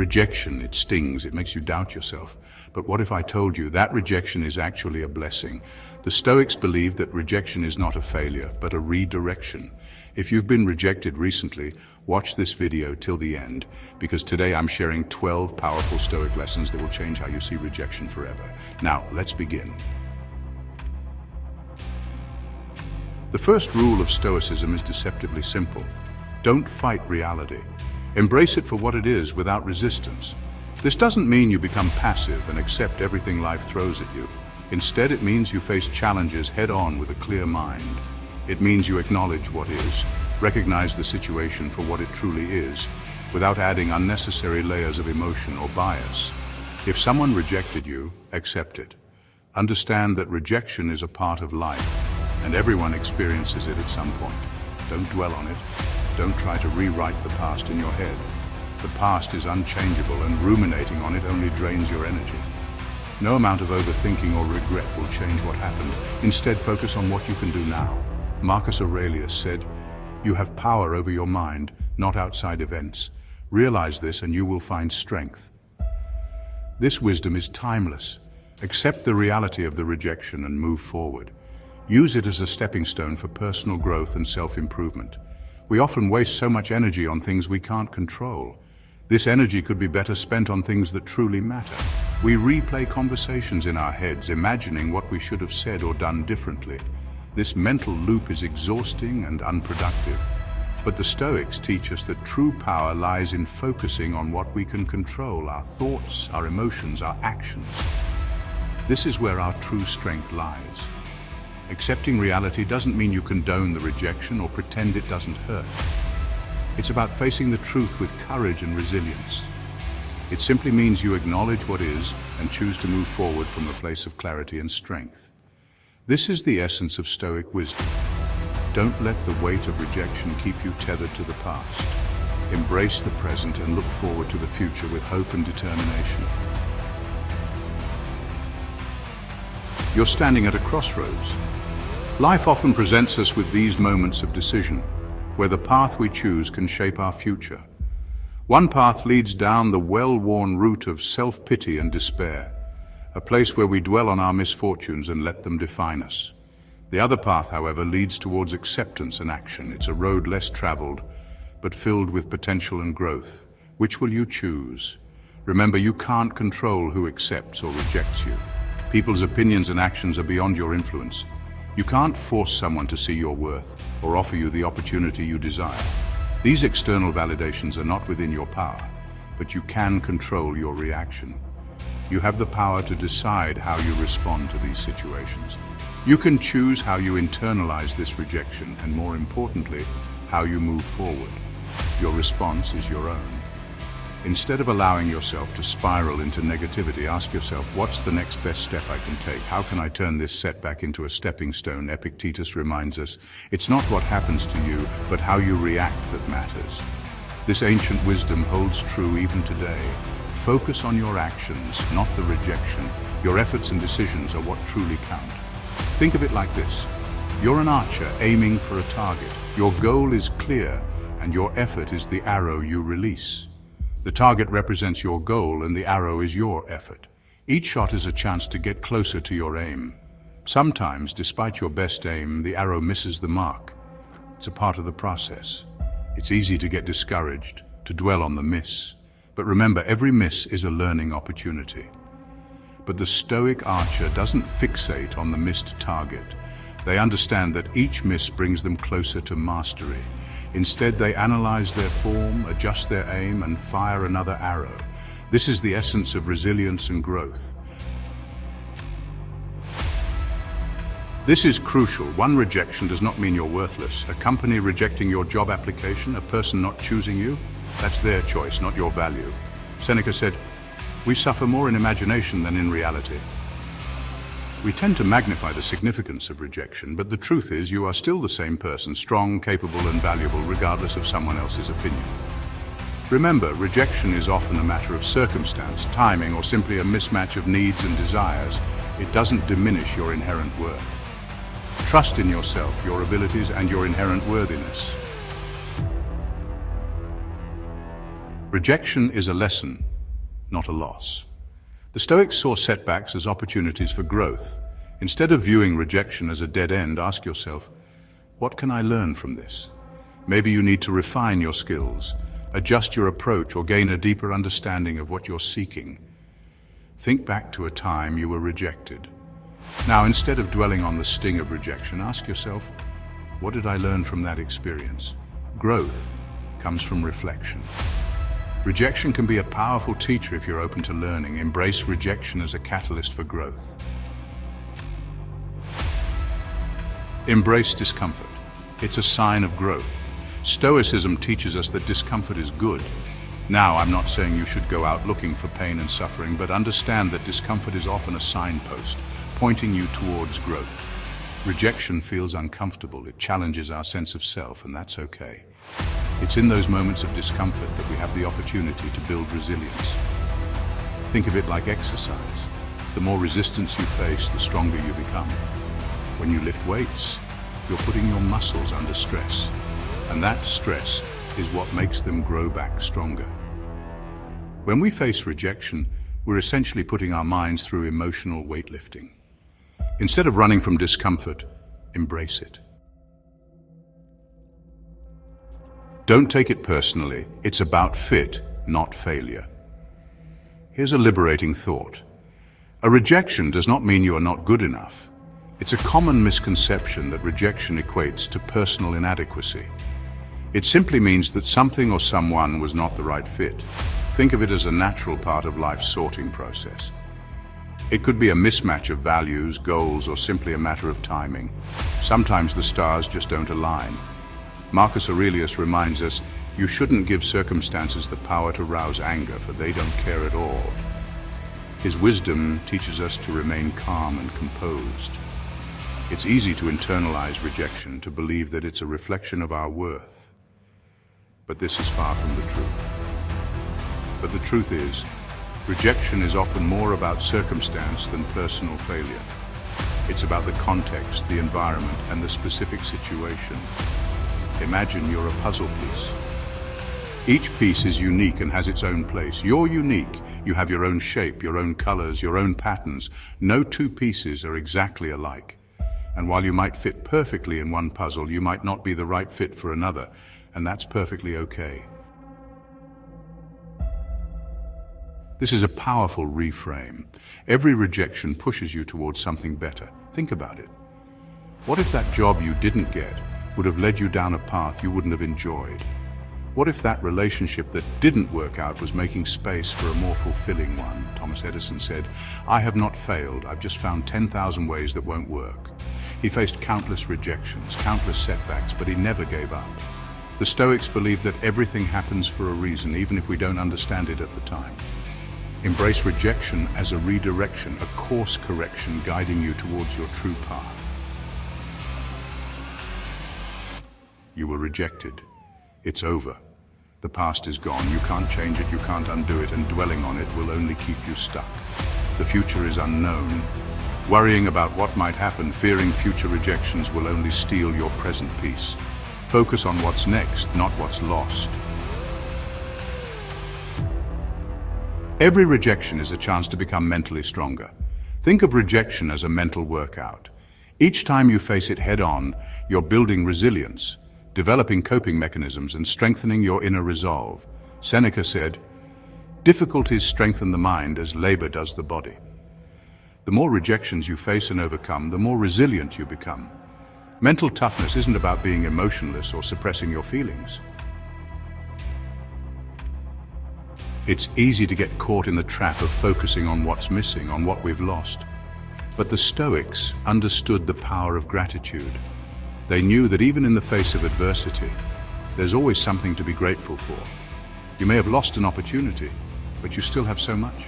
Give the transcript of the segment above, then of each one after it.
Rejection, it stings, it makes you doubt yourself. But what if I told you that rejection is actually a blessing? The Stoics believe that rejection is not a failure, but a redirection. If you've been rejected recently, watch this video till the end, because today I'm sharing 12 powerful Stoic lessons that will change how you see rejection forever. Now, let's begin. The first rule of Stoicism is deceptively simple. Don't fight reality. Embrace it for what it is without resistance. This doesn't mean you become passive and accept everything life throws at you. Instead, it means you face challenges head-on with a clear mind. It means you acknowledge what is, recognize the situation for what it truly is, without adding unnecessary layers of emotion or bias. If someone rejected you, accept it. Understand that rejection is a part of life, and everyone experiences it at some point. Don't dwell on it. Don't try to rewrite the past in your head. The past is unchangeable, and ruminating on it only drains your energy. No amount of overthinking or regret will change what happened. Instead, focus on what you can do now. Marcus Aurelius said, "You have power over your mind, not outside events. Realize this and you will find strength." This wisdom is timeless. Accept the reality of the rejection and move forward. Use it as a stepping stone for personal growth and self-improvement. We often waste so much energy on things we can't control. This energy could be better spent on things that truly matter. We replay conversations in our heads, imagining what we should have said or done differently. This mental loop is exhausting and unproductive. But the Stoics teach us that true power lies in focusing on what we can control, our thoughts, our emotions, our actions. This is where our true strength lies. Accepting reality doesn't mean you condone the rejection or pretend it doesn't hurt. It's about facing the truth with courage and resilience. It simply means you acknowledge what is and choose to move forward from a place of clarity and strength. This is the essence of Stoic wisdom. Don't let the weight of rejection keep you tethered to the past. Embrace the present and look forward to the future with hope and determination. You're standing at a crossroads. Life often presents us with these moments of decision, where the path we choose can shape our future. One path leads down the well-worn route of self-pity and despair, a place where we dwell on our misfortunes and let them define us. The other path, however, leads towards acceptance and action. It's a road less traveled, but filled with potential and growth. Which will you choose? Remember, you can't control who accepts or rejects you. People's opinions and actions are beyond your influence. You can't force someone to see your worth or offer you the opportunity you desire. These external validations are not within your power, but you can control your reaction. You have the power to decide how you respond to these situations. You can choose how you internalize this rejection and, more importantly, how you move forward. Your response is your own. Instead of allowing yourself to spiral into negativity, ask yourself, what's the next best step I can take? How can I turn this setback into a stepping stone? Epictetus reminds us, it's not what happens to you, but how you react that matters. This ancient wisdom holds true even today. Focus on your actions, not the rejection. Your efforts and decisions are what truly count. Think of it like this. You're an archer aiming for a target. Your goal is clear, and your effort is the arrow you release. The target represents your goal and the arrow is your effort. Each shot is a chance to get closer to your aim. Sometimes, despite your best aim, the arrow misses the mark. It's a part of the process. It's easy to get discouraged, to dwell on the miss. But remember, every miss is a learning opportunity. But the Stoic archer doesn't fixate on the missed target. They understand that each miss brings them closer to mastery. Instead, they analyze their form, adjust their aim, and fire another arrow. This is the essence of resilience and growth. This is crucial. One rejection does not mean you're worthless. A company rejecting your job application, a person not choosing you, that's their choice, not your value. Seneca said, "We suffer more in imagination than in reality." We tend to magnify the significance of rejection, but the truth is you are still the same person, strong, capable, and valuable, regardless of someone else's opinion. Remember, rejection is often a matter of circumstance, timing, or simply a mismatch of needs and desires. It doesn't diminish your inherent worth. Trust in yourself, your abilities, and your inherent worthiness. Rejection is a lesson, not a loss. The Stoics saw setbacks as opportunities for growth. Instead of viewing rejection as a dead end, ask yourself, what can I learn from this? Maybe you need to refine your skills, adjust your approach, or gain a deeper understanding of what you're seeking. Think back to a time you were rejected. Now, instead of dwelling on the sting of rejection, ask yourself, what did I learn from that experience? Growth comes from reflection. Rejection can be a powerful teacher if you're open to learning. Embrace rejection as a catalyst for growth. Embrace discomfort. It's a sign of growth. Stoicism teaches us that discomfort is good. Now, I'm not saying you should go out looking for pain and suffering, but understand that discomfort is often a signpost, pointing you towards growth. Rejection feels uncomfortable. It challenges our sense of self, and that's okay. It's in those moments of discomfort that we have the opportunity to build resilience. Think of it like exercise. The more resistance you face, the stronger you become. When you lift weights, you're putting your muscles under stress, and that stress is what makes them grow back stronger. When we face rejection, we're essentially putting our minds through emotional weightlifting. Instead of running from discomfort, embrace it. Don't take it personally. It's about fit, not failure. Here's a liberating thought. A rejection does not mean you are not good enough. It's a common misconception that rejection equates to personal inadequacy. It simply means that something or someone was not the right fit. Think of it as a natural part of life's sorting process. It could be a mismatch of values, goals, or simply a matter of timing. Sometimes the stars just don't align. Marcus Aurelius reminds us, you shouldn't give circumstances the power to rouse anger, for they don't care at all. His wisdom teaches us to remain calm and composed. It's easy to internalize rejection, to believe that it's a reflection of our worth. But this is far from the truth. But the truth is, rejection is often more about circumstance than personal failure. It's about the context, the environment, and the specific situation. Imagine you're a puzzle piece. Each piece is unique and has its own place. You're unique. You have your own shape, your own colors, your own patterns. No two pieces are exactly alike. And while you might fit perfectly in one puzzle, you might not be the right fit for another, and that's perfectly okay. This is a powerful reframe. Every rejection pushes you towards something better. Think about it. What if that job you didn't get would have led you down a path you wouldn't have enjoyed? What if that relationship that didn't work out was making space for a more fulfilling one? Thomas Edison said, "I have not failed, I've just found 10,000 ways that won't work." He faced countless rejections, countless setbacks, but he never gave up. The Stoics believed that everything happens for a reason, even if we don't understand it at the time. Embrace rejection as a redirection, a course correction guiding you towards your true path. You were rejected. It's over. The past is gone. You can't change it, you can't undo it, and dwelling on it will only keep you stuck. The future is unknown. Worrying about what might happen, fearing future rejections will only steal your present peace. Focus on what's next, not what's lost. Every rejection is a chance to become mentally stronger. Think of rejection as a mental workout. Each time you face it head-on, you're building resilience, developing coping mechanisms, and strengthening your inner resolve. Seneca said, "Difficulties strengthen the mind as labor does the body." The more rejections you face and overcome, the more resilient you become. Mental toughness isn't about being emotionless or suppressing your feelings. It's easy to get caught in the trap of focusing on what's missing, on what we've lost. But the Stoics understood the power of gratitude. They knew that even in the face of adversity, there's always something to be grateful for. You may have lost an opportunity, but you still have so much.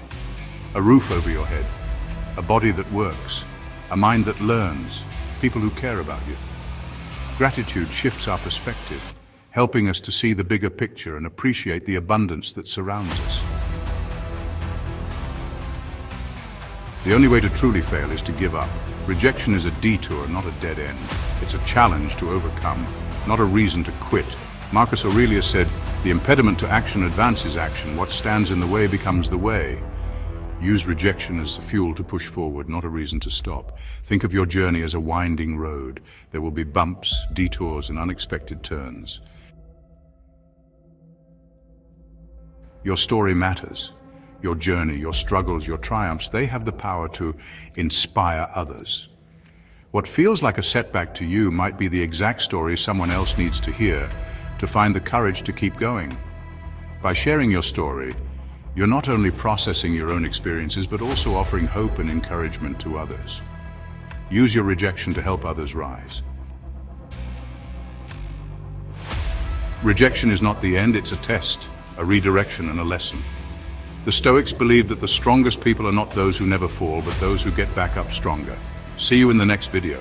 A roof over your head, a body that works, a mind that learns, people who care about you. Gratitude shifts our perspective, helping us to see the bigger picture and appreciate the abundance that surrounds us. The only way to truly fail is to give up. Rejection is a detour, not a dead end. It's a challenge to overcome, not a reason to quit. Marcus Aurelius said, The impediment to action advances action. What stands in the way becomes the way. Use rejection as the fuel to push forward, not a reason to stop. Think of your journey as a winding road. There will be bumps, detours, and unexpected turns. Your story matters. Your journey, your struggles, your triumphs, they have the power to inspire others. What feels like a setback to you might be the exact story someone else needs to hear to find the courage to keep going. By sharing your story, you're not only processing your own experiences, but also offering hope and encouragement to others. Use your rejection to help others rise. Rejection is not the end, it's a test, a redirection, and a lesson. The Stoics believed that the strongest people are not those who never fall, but those who get back up stronger. See you in the next video.